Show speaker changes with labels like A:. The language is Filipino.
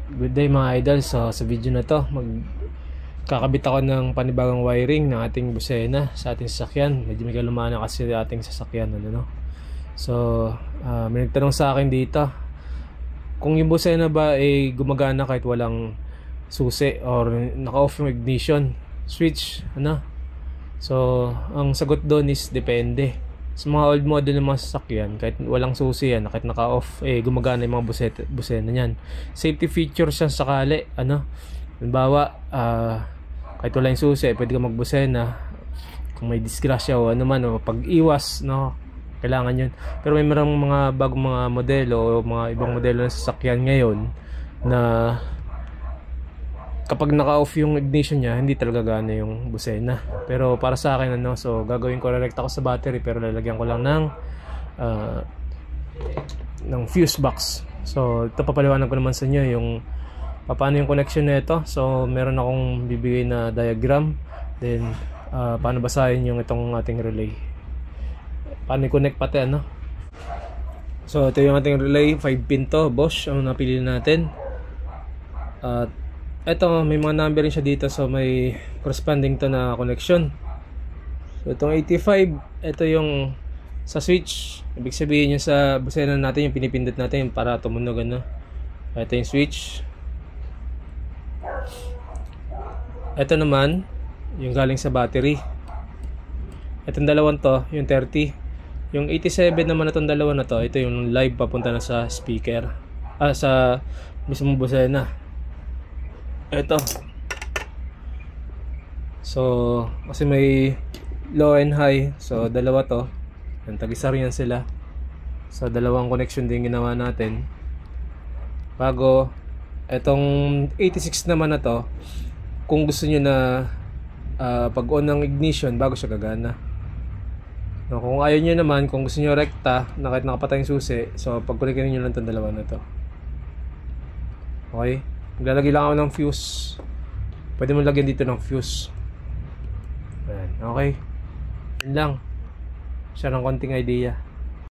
A: Good day mga idol. So sa video na to magkakabit ako ng panibagong wiring ng ating busena sa ating sasakyan. Medyo may kalumana kasi ating sasakyan no? So may nagtanong sa akin dito kung yung busena ba ay gumagana kahit walang susi or naka-off yung ignition switch So ang sagot doon is depende. Sa mga old model ng mga sasakyan, kahit walang susi yan, kahit naka-off, gumagana yung mga busena niyan. Safety feature siya sakali, halimbawa, kahit wala yung susi, pwede ka magbusena. Kung may disgrasya o pag-iwas, kailangan yun. Pero may mga bagong mga modelo o mga ibang modelo ng sasakyan ngayon na kapag naka-off yung ignition niya, hindi talaga gana yung busena. Pero para sa akin, so gagawin ko, direct ako sa battery, pero lalagyan ko lang ng fuse box. So ito, papaliwanag ko naman sa inyo yung paano yung connection nito. So meron akong bibigay na diagram, then paano basahin yung itong ating relay, paano i-connect pati So ito yung ating relay, 5 pin to, Bosch ang napili natin. At ito, may mga number rin siya dito, so may corresponding to na connection. So itong 85, ito yung sa switch. Ibig sabihin yung sa busena natin, yung pinipindot natin para tumunog Ito yung switch. Ito naman yung galing sa battery. Itong dalawang to, yung 30. Yung 87 naman, itong dalawa na to, ito yung live papunta na sa speaker, sa mismong busena. Ito. So kasi may low and high, so dalawa to, tag-isa rin yan sila. So dalawang connection din ginawa natin. Bago etong 86 naman na to, kung gusto nyo na pag on ng ignition bago siya gagana. Kung ayaw nyo naman, kung gusto nyo rekta na kahit nakapatay yung susi, so pag-connectin nyo lang itong dalawa na to. Okay, maglalagay lang ako ng fuse. Pwede mo lagyan dito ng fuse. Ayan, okay. Yun lang. Siya ng konting idea.